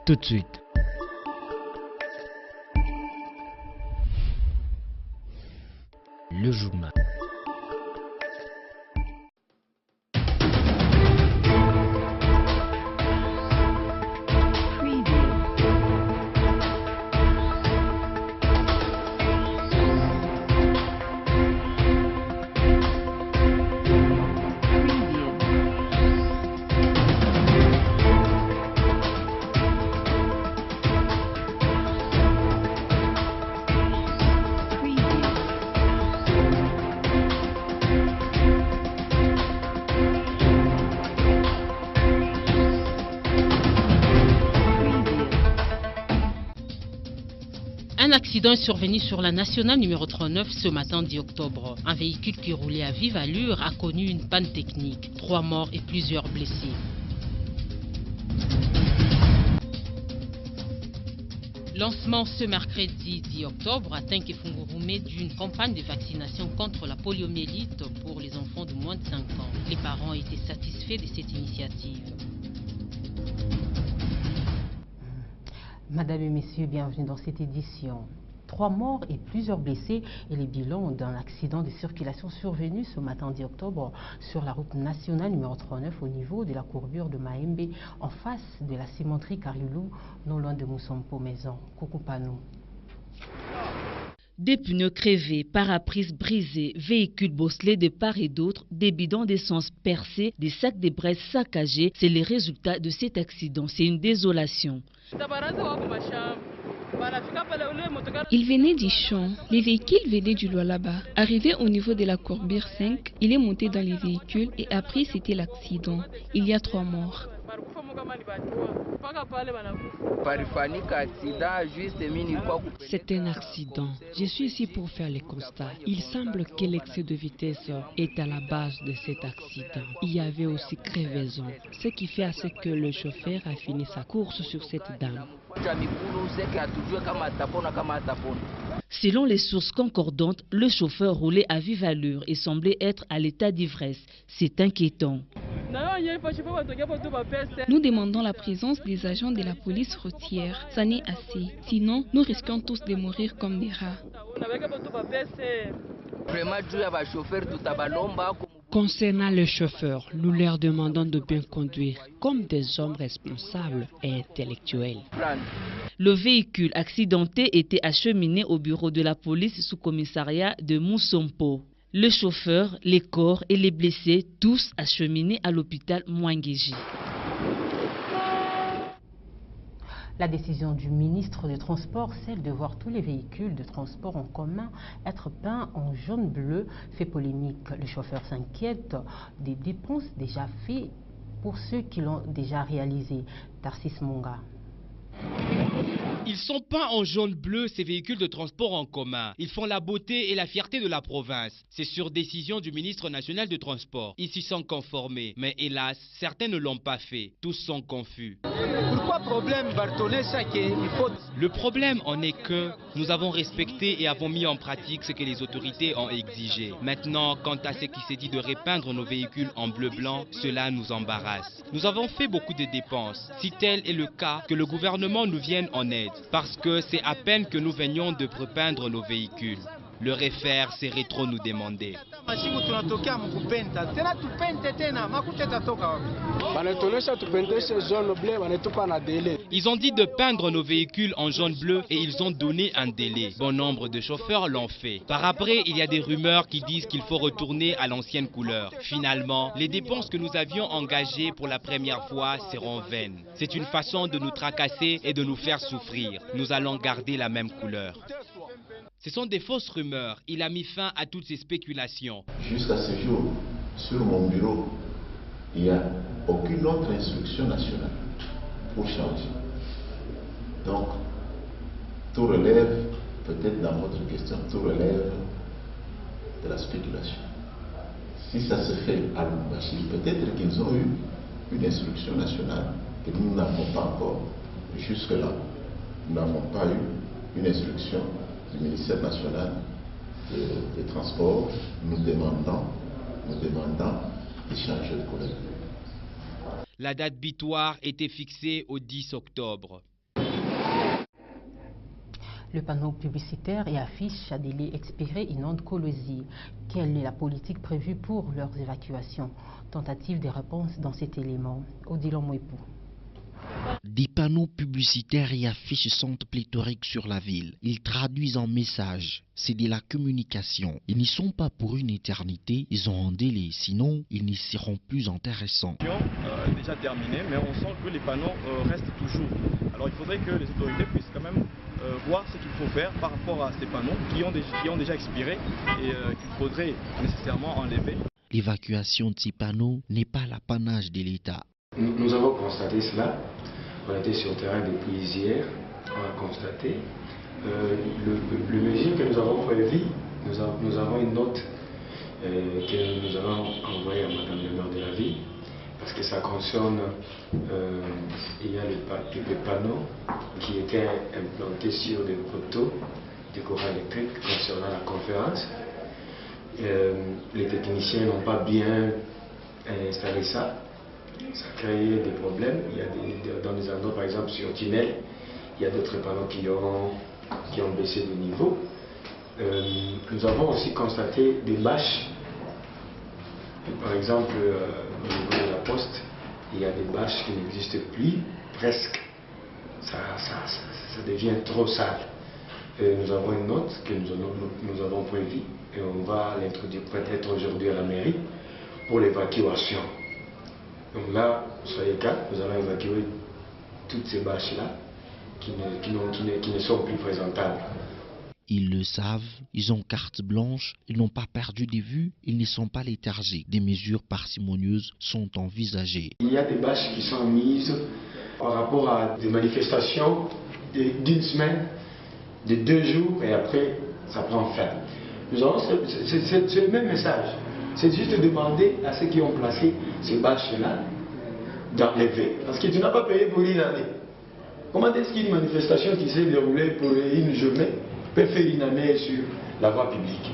tout de suite. Le journal. Un accident est survenu sur la nationale numéro 39 ce matin 10 octobre. Un véhicule qui roulait à vive allure a connu une panne technique. 3 morts et plusieurs blessés. Lancement ce mercredi 10 octobre à Tenkefungurume d'une campagne de vaccination contre la poliomyélite pour les enfants de moins de 5 ans. Les parents étaient satisfaits de cette initiative. Madame et messieurs, bienvenue dans cette édition. 3 morts et plusieurs blessés et les bilans d'un accident de circulation survenu ce matin 10 octobre sur la route nationale numéro 39 au niveau de la courbure de Maembe en face de la cimenterie Karilou, non loin de Moussampo Maison. Coucou Panou. Des pneus crevés, pare-brises brisés, véhicules bosselés de part et d'autre, des bidons d'essence percés, des sacs de braise saccagés, c'est le résultat de cet accident. C'est une désolation. Il venait du champ, les véhicules venaient du Lualaba. Arrivé au niveau de la courbure 5, il est monté dans les véhicules et après c'était l'accident. Il y a 3 morts. C'est un accident. Je suis ici pour faire le constat. Il semble que l'excès de vitesse est à la base de cet accident. Il y avait aussi crevaison, ce qui fait à ce que le chauffeur a fini sa course sur cette dame. Selon les sources concordantes, le chauffeur roulait à vive allure et semblait être à l'état d'ivresse. C'est inquiétant. Nous demandons la présence des agents de la police routière. Ça n'est assez. Sinon, nous risquons tous de mourir comme des rats. Concernant le chauffeur, nous leur demandons de bien conduire comme des hommes responsables et intellectuels. Le véhicule accidenté était acheminé au bureau de la police sous commissariat de Moussampo. Le chauffeur, les corps et les blessés, tous acheminés à l'hôpital Mwangeji. La décision du ministre des Transports, celle de voir tous les véhicules de transport en commun être peints en jaune-bleu, fait polémique. Le chauffeur s'inquiète des dépenses déjà faites pour ceux qui l'ont déjà réalisé. Tarsis Monga. Ils sont peints en jaune-bleu, ces véhicules de transport en commun. Ils font la beauté et la fierté de la province. C'est sur décision du ministre national de transport. Ils s'y sont conformés. Mais hélas, certains ne l'ont pas fait. Tous sont confus. Pourquoi problème, Bartolé, ça qu'il faut... Le problème en est que nous avons respecté et avons mis en pratique ce que les autorités ont exigé. Maintenant, quant à ce qui s'est dit de repeindre nos véhicules en bleu-blanc, cela nous embarrasse. Nous avons fait beaucoup de dépenses. Si tel est le cas, que le gouvernement nous vienne en aide. Parce que c'est à peine que nous venions de repeindre nos véhicules. Le refaire serait trop nous demander. Ils ont dit de peindre nos véhicules en jaune-bleu et ils ont donné un délai. Bon nombre de chauffeurs l'ont fait. Par après, il y a des rumeurs qui disent qu'il faut retourner à l'ancienne couleur. Finalement, les dépenses que nous avions engagées pour la première fois seront vaines. C'est une façon de nous tracasser et de nous faire souffrir. Nous allons garder la même couleur. Ce sont des fausses rumeurs. Il a mis fin à toutes ces spéculations. Jusqu'à ce jour, sur mon bureau, il n'y a aucune autre instruction nationale pour changer. Donc, tout relève, peut-être dans votre question, tout relève de la spéculation. Si ça se fait à Lubumbashi, peut-être qu'ils ont eu une instruction nationale que nous n'avons pas encore. Jusque-là, nous n'avons pas eu une instruction du ministère national des Transports nous demandant de changer de couleur. La date butoir était fixée au 10 octobre. Le panneau publicitaire et affiche à délai expiré inonde Kolosi. Quelle est la politique prévue pour leurs évacuations? Tentative de réponse dans cet élément. Odilon Mouepou. Des panneaux publicitaires et affiches sont pléthoriques sur la ville. Ils traduisent un message. C'est de la communication. Ils n'y sont pas pour une éternité. Ils ont un délai. Sinon, ils n'y seront plus intéressants. Déjà terminé, mais on sent que les panneaux restent toujours. Alors il faudrait que les autorités puissent quand même voir ce qu'il faut faire par rapport à ces panneaux qui ont déjà expiré et qu'il faudrait nécessairement enlever. L'évacuation de ces panneaux n'est pas l'apanage de l'État. Nous avons constaté cela. On était sur le terrain depuis hier. On a constaté le mesure que nous avons prévu. Nous avons une note que nous allons envoyer à Madame le maire de la ville parce que ça concerne. Il y a les panneaux qui étaient implantés sur des poteaux de courant électrique concernant la conférence. Les techniciens n'ont pas bien installé ça. Ça a créé des problèmes. Il y a dans des endroits, par exemple sur tunnel, il y a d'autres panneaux qui ont baissé de niveau. Nous avons aussi constaté des bâches. Par exemple, au niveau de la poste, il y a des bâches qui n'existent plus, presque. Ça devient trop sale. Nous avons une note que nous avons prévue et on va l'introduire peut-être aujourd'hui à la mairie pour l'évacuation. Donc là, soyez calmes, nous allons évacuer toutes ces bâches-là qui ne sont plus présentables. Ils le savent, ils ont carte blanche, ils n'ont pas perdu de vue, ils ne sont pas léthargiques. Des mesures parcimonieuses sont envisagées. Il y a des bâches qui sont mises par rapport à des manifestations d'une semaine, de 2 jours, et après, ça prend fin. C'est le même message. C'est juste demander à ceux qui ont placé ces bâches-là d'enlever. Parce que tu n'as pas payé pour une année. Comment est-ce qu'une manifestation qui s'est déroulée pour une journée peut faire une année sur la voie publique?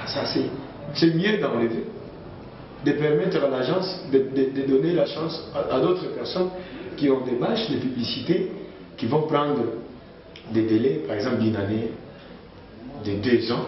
Ça, c'est mieux d'enlever, de permettre à l'agence de donner la chance à d'autres personnes qui ont des bâches de publicité qui vont prendre des délais, par exemple d'une année, de 2 ans,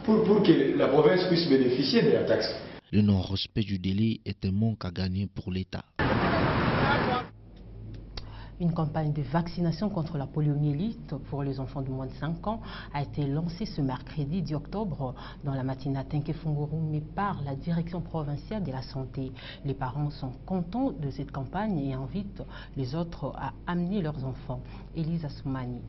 pour que la province puisse bénéficier de la taxe. Le non-respect du délai est un manque à gagner pour l'État. Une campagne de vaccination contre la poliomyélite pour les enfants de moins de 5 ans a été lancée ce mercredi 10 octobre dans la matinée à Tenke-Fungurume par la direction provinciale de la santé. Les parents sont contents de cette campagne et invitent les autres à amener leurs enfants. Elisa Soumani.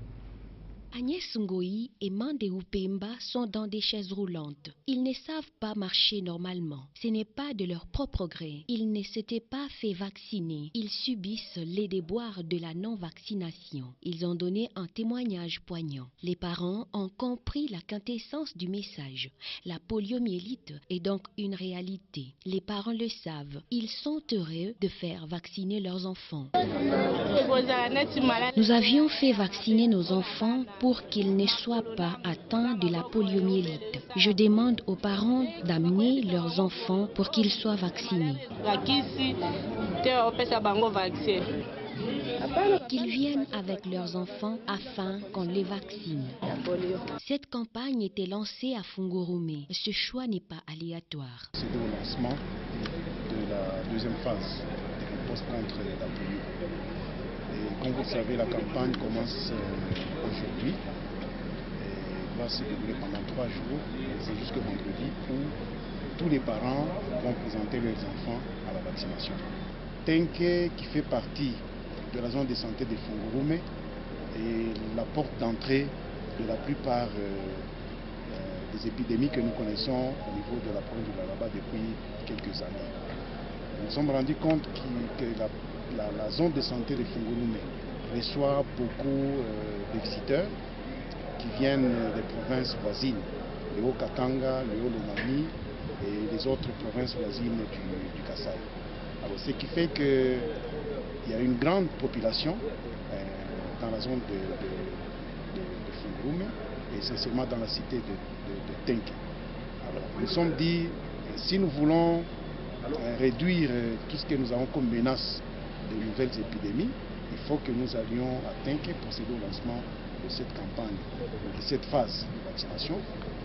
Agnès Ngoï et Mandéou Pemba sont dans des chaises roulantes. Ils ne savent pas marcher normalement. Ce n'est pas de leur propre gré. Ils ne s'étaient pas fait vacciner. Ils subissent les déboires de la non-vaccination. Ils ont donné un témoignage poignant. Les parents ont compris la quintessence du message. La poliomyélite est donc une réalité. Les parents le savent. Ils sont heureux de faire vacciner leurs enfants. Nous avions fait vacciner nos enfants pour qu'ils ne soient pas atteints de la poliomyélite. Je demande aux parents d'amener leurs enfants pour qu'ils soient vaccinés. Qu'ils viennent avec leurs enfants afin qu'on les vaccine. Cette campagne était lancée à Fungurume. Ce choix n'est pas aléatoire. C'est le lancement de la deuxième phase de réponse contre la polio. Et comme vous le savez, la campagne commence aujourd'hui. Elle va se dérouler pendant 3 jours. C'est jusqu'au vendredi où tous les parents vont présenter leurs enfants à la vaccination. Tenke, qui fait partie de la zone de santé de Fungurume, est la porte d'entrée de la plupart des épidémies que nous connaissons au niveau de la province du Lualaba depuis quelques années. Nous nous sommes rendus compte que la zone de santé de Fungurume reçoit beaucoup de visiteurs qui viennent des provinces voisines, le Haut-Katanga, le Haut-Lomami et les autres provinces voisines du Kasaï. Alors, ce qui fait qu'il y a une grande population dans la zone de Fungurume et essentiellement dans la cité de Tenke. Alors, nous nous sommes dit, si nous voulons réduire tout ce que nous avons comme menace de nouvelles épidémies, il faut que nous allions à Tenke procéder au lancement de cette campagne, de cette phase de vaccination,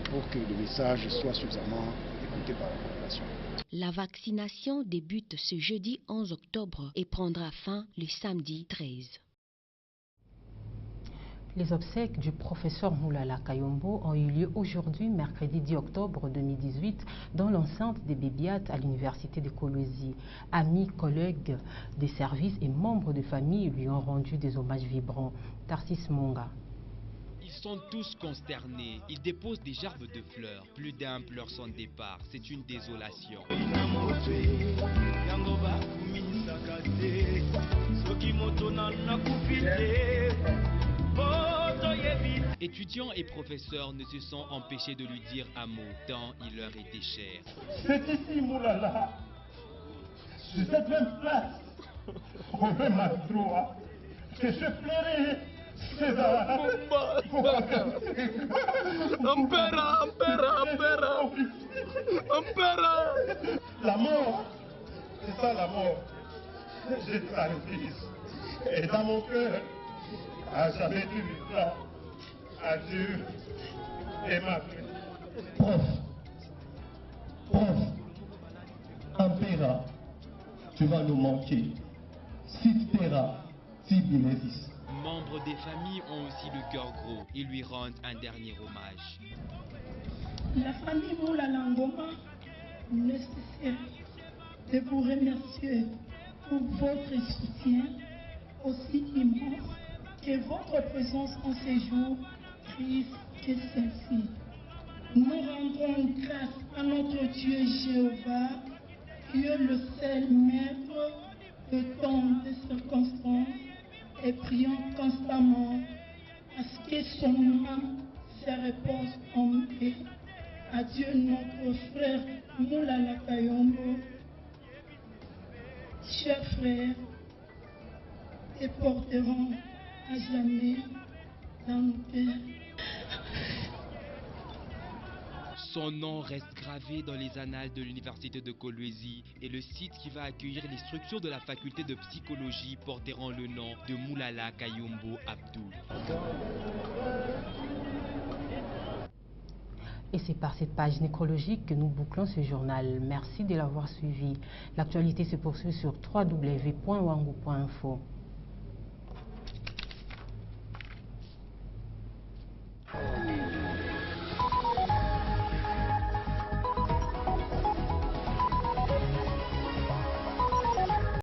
pour que le message soit suffisamment écouté par la population. La vaccination débute ce jeudi 11 octobre et prendra fin le samedi 13. Les obsèques du professeur Moulala Kayombo ont eu lieu aujourd'hui, mercredi 10 octobre 2018, dans l'enceinte des Bébiates à l'université de Kolwezi. Amis, collègues des services et membres de famille lui ont rendu des hommages vibrants. Tarsis Monga. Ils sont tous consternés. Ils déposent des gerbes de fleurs. Plus d'un pleure son départ. C'est une désolation. Étudiants et professeurs ne se sont empêchés de lui dire un mot, tant il leur était cher. C'est ici, Moulala, sur cette même place, au même endroit, que je pleurais. La mort, c'est ça la mort. J'ai sa fils. Et dans mon cœur, à jamais tu vivras. Adieu et ma fille. Prof, Ampera, tu vas nous manquer. Sitpera, Tibilevis. Membres des familles ont aussi le cœur gros. Ils lui rendent un dernier hommage. La famille Moulala Ngoma ne cesse de vous remercier pour votre soutien aussi immense que votre présence en ces jours tristes que celle-ci. Nous rendons grâce à notre Dieu Jéhovah, Dieu le seul maître de temps de circonstances, et prions constamment à ce que son âme se repose en paix. Adieu notre frère Moulala Kayombo. Chers frères, te porterons à jamais dans nos cœurs. Son nom reste gravé dans les annales de l'université de Kolwezi et le site qui va accueillir les structures de la faculté de psychologie porteront le nom de Moulala Kayombo Abdou. Et c'est par cette page nécrologique que nous bouclons ce journal. Merci de l'avoir suivi. L'actualité se poursuit sur www.wangu.info. Oh,